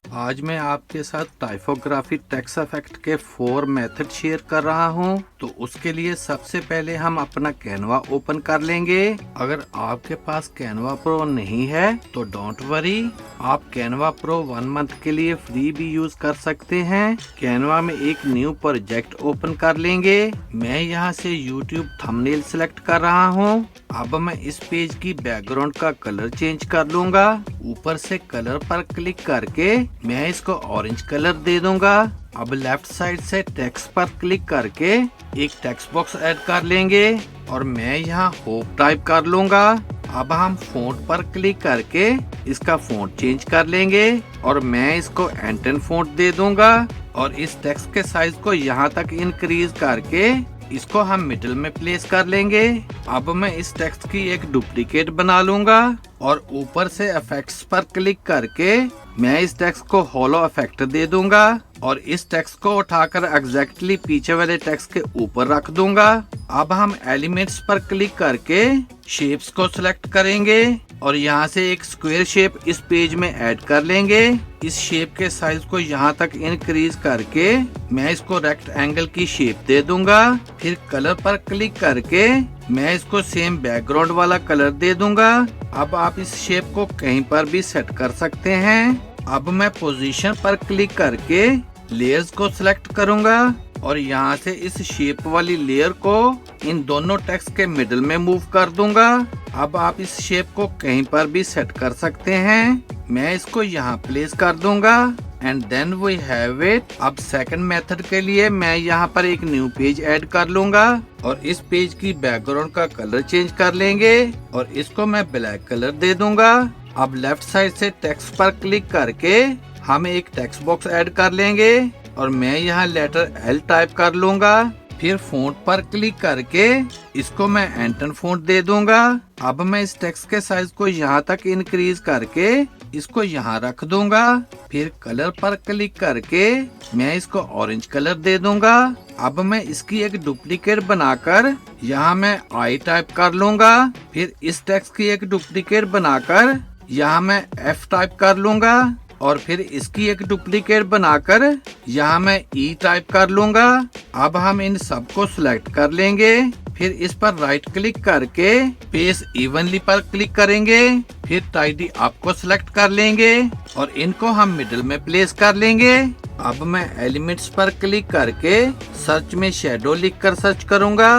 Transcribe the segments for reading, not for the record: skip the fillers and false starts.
आज मैं आपके साथ टाइपोग्राफी टेक्स्ट इफेक्ट के 4 मेथड शेयर कर रहा हूं। तो उसके लिए सबसे पहले हम अपना कैनवा ओपन कर लेंगे। अगर आपके पास कैनवा प्रो नहीं है तो डोंट वरी, आप कैनवा प्रो 1 मंथ के लिए फ्री भी यूज कर सकते हैं। कैनवा में एक न्यू प्रोजेक्ट ओपन कर लेंगे। मैं यहां से यूट्यूब थंबनेल सिलेक्ट कर रहा हूं। अब मैं इस पेज की बैकग्राउंड का कलर चेंज कर लूंगा। ऊपर से कलर पर क्लिक करके मैं इसको ऑरेंज कलर दे दूंगा। अब लेफ्ट साइड से टेक्स्ट पर क्लिक करके एक टेक्स्ट बॉक्स ऐड कर लेंगे और मैं यहाँ होप टाइप कर लूंगा। अब हम फ़ॉन्ट पर क्लिक करके इसका फ़ॉन्ट चेंज कर लेंगे और मैं इसको एंटन फ़ॉन्ट दे दूंगा और इस टेक्स्ट के साइज को यहाँ तक इंक्रीज करके इसको हम मिडिल में प्लेस कर लेंगे। अब मैं इस टेक्स्ट की एक डुप्लीकेट बना लूंगा और ऊपर से इफेक्ट्स पर क्लिक करके मैं इस टेक्स्ट को होलो इफेक्ट दे दूंगा और इस टेक्स्ट को उठाकर एग्जैक्टली पीछे वाले टेक्स्ट के ऊपर रख दूंगा। अब हम एलिमेंट्स पर क्लिक करके शेप्स को सिलेक्ट करेंगे और यहाँ से एक स्क्वायर शेप इस पेज में ऐड कर लेंगे। इस शेप के साइज को यहाँ तक इंक्रीज करके मैं इसको रेक्ट एंगल की शेप दे दूंगा। फिर कलर पर क्लिक करके मैं इसको सेम बैकग्राउंड वाला कलर दे दूंगा। अब आप इस शेप को कहीं पर भी सेट कर सकते हैं। अब मैं पोजीशन पर क्लिक करके लेयर्स को सिलेक्ट करूंगा और यहाँ से इस शेप वाली लेयर को इन दोनों टेक्स्ट के मिडिल में मूव कर दूंगा। अब आप इस शेप को कहीं पर भी सेट कर सकते हैं। मैं इसको यहाँ प्लेस कर दूंगा and then we have it. अब सेकंड मेथड के लिए मैं यहाँ पर एक न्यू पेज ऐड कर लूंगा और इस पेज की बैकग्राउंड का कलर चेंज कर लेंगे और इसको मैं ब्लैक कलर दे दूंगा। अब लेफ्ट साइड से टेक्स्ट पर क्लिक करके हम एक टेक्स्ट बॉक्स ऐड कर लेंगे और मैं यहाँ लेटर एल टाइप कर लूंगा। फिर फ़ॉन्ट पर क्लिक करके इसको मैं एंटन फ़ॉन्ट दे दूंगा। अब मैं इस टेक्स्ट के साइज को यहाँ तक इंक्रीज करके इसको यहाँ रख दूंगा। फिर कलर पर क्लिक करके मैं इसको ऑरेंज कलर दे दूंगा। अब मैं इसकी एक डुप्लीकेट बनाकर यहाँ मैं आई टाइप कर लूंगा। फिर इस टेक्स्ट की एक डुप्लीकेट बनाकर यहाँ मैं एफ टाइप कर लूंगा और फिर इसकी एक डुप्लीकेट बनाकर यहाँ मैं ई टाइप कर लूंगा। अब हम इन सबको सिलेक्ट कर लेंगे। फिर इस पर राइट क्लिक करके पेस्ट इवनली पर क्लिक करेंगे। फिर टाइडी अप को सिलेक्ट कर लेंगे और इनको हम मिडिल में प्लेस कर लेंगे। अब मैं एलिमेंट्स पर क्लिक करके सर्च में शेडो लिखकर सर्च करूंगा।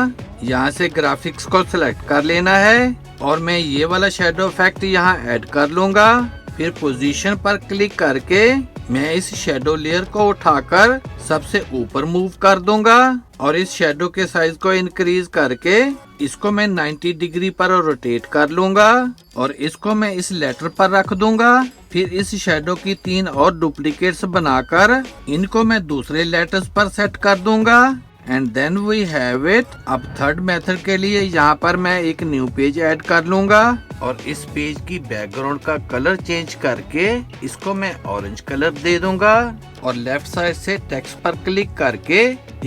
यहाँ से ग्राफिक्स को सिलेक्ट कर लेना है और मैं ये वाला शेडो इफेक्ट यहाँ ऐड कर लूंगा। फिर पोजीशन पर क्लिक करके मैं इस शेडो लेयर को उठाकर सबसे ऊपर मूव कर दूंगा और इस शेडो के साइज को इंक्रीज करके इसको मैं 90 डिग्री पर रोटेट कर लूंगा और इसको मैं इस लेटर पर रख दूंगा। फिर इस शेडो की 3 और डुप्लीकेट्स बनाकर इनको मैं दूसरे लेटर्स पर सेट कर दूंगा and then we have it. अब थर्ड मेथड के लिए यहाँ पर मैं एक न्यू पेज ऐड कर लूंगा और इस पेज की बैकग्राउंड का कलर चेंज करके इसको मैं ऑरेंज कलर दे दूंगा और लेफ्ट साइड से टेक्स्ट पर क्लिक करके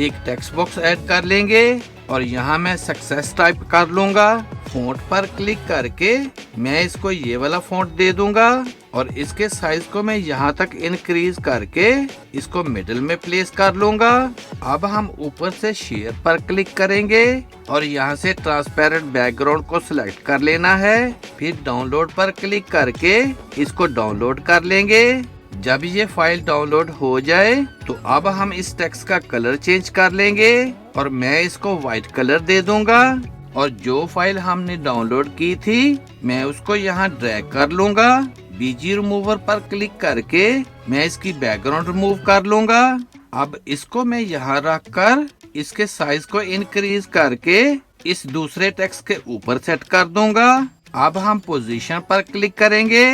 एक टेक्स्ट बॉक्स ऐड कर लेंगे और यहाँ मैं सक्सेस टाइप कर लूंगा। फ़ॉन्ट पर क्लिक करके मैं इसको ये वाला फ़ॉन्ट दे दूंगा और इसके साइज को मैं यहाँ तक इंक्रीज करके इसको मिडिल में प्लेस कर लूंगा। अब हम ऊपर से शेयर पर क्लिक करेंगे और यहाँ से ट्रांसपेरेंट बैकग्राउंड को सिलेक्ट कर लेना है। फिर डाउनलोड पर क्लिक करके इसको डाउनलोड कर लेंगे। जब ये फाइल डाउनलोड हो जाए तो अब हम इस टेक्स्ट का कलर चेंज कर लेंगे और मैं इसको व्हाइट कलर दे दूंगा और जो फाइल हमने डाउनलोड की थी मैं उसको यहाँ ड्रैग कर लूंगा। बीजी रिमूवर पर क्लिक करके मैं इसकी बैकग्राउंड रिमूव कर लूंगा। अब इसको मैं यहाँ रख कर इसके साइज को इंक्रीज करके इस दूसरे टेक्स्ट के ऊपर सेट कर दूंगा। अब हम पोजीशन पर क्लिक करेंगे।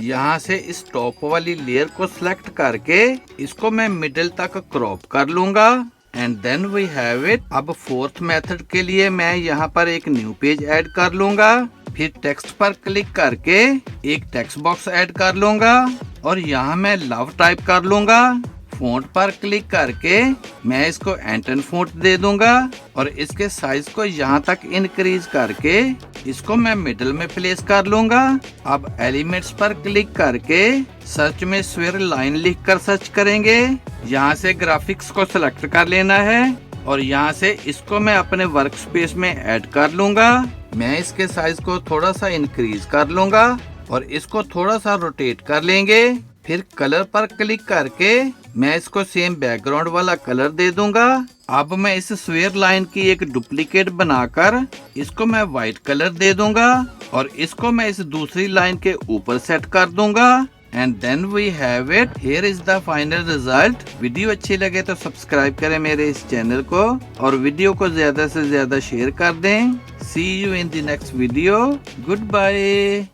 यहाँ से इस टॉप वाली लेयर को सिलेक्ट करके इसको मैं मिडिल तक क्रॉप कर लूंगा and then we have it. अब फोर्थ मेथड के लिए मैं यहाँ पर एक न्यू पेज ऐड कर लूंगा। फिर टेक्स्ट पर क्लिक करके एक टेक्स्ट बॉक्स ऐड कर लूंगा और यहाँ मैं लव टाइप कर लूंगा। फ़ॉन्ट पर क्लिक करके मैं इसको एंटन फ़ॉन्ट दे दूंगा और इसके साइज को यहाँ तक इंक्रीज करके इसको मैं मिडिल में प्लेस कर लूंगा। अब एलिमेंट्स पर क्लिक करके सर्च में स्फीयर लाइन लिखकर सर्च करेंगे। यहाँ से ग्राफिक्स को सिलेक्ट कर लेना है और यहाँ से इसको मैं अपने वर्क स्पेस में ऐड कर लूंगा। मैं इसके साइज को थोड़ा सा इंक्रीज कर लूंगा और इसको थोड़ा सा रोटेट कर लेंगे। फिर कलर पर क्लिक करके मैं इसको सेम बैकग्राउंड वाला कलर दे दूंगा। अब मैं इस स्फीयर लाइन की एक डुप्लीकेट बनाकर इसको मैं व्हाइट कलर दे दूंगा और इसको मैं इस दूसरी लाइन के ऊपर सेट कर दूंगा। And then we have it. Here is the final result. Video अच्छी लगे तो सब्सक्राइब करें मेरे इस चैनल को और वीडियो को ज्यादा से ज्यादा शेयर कर दें। See you in the next video. Good bye.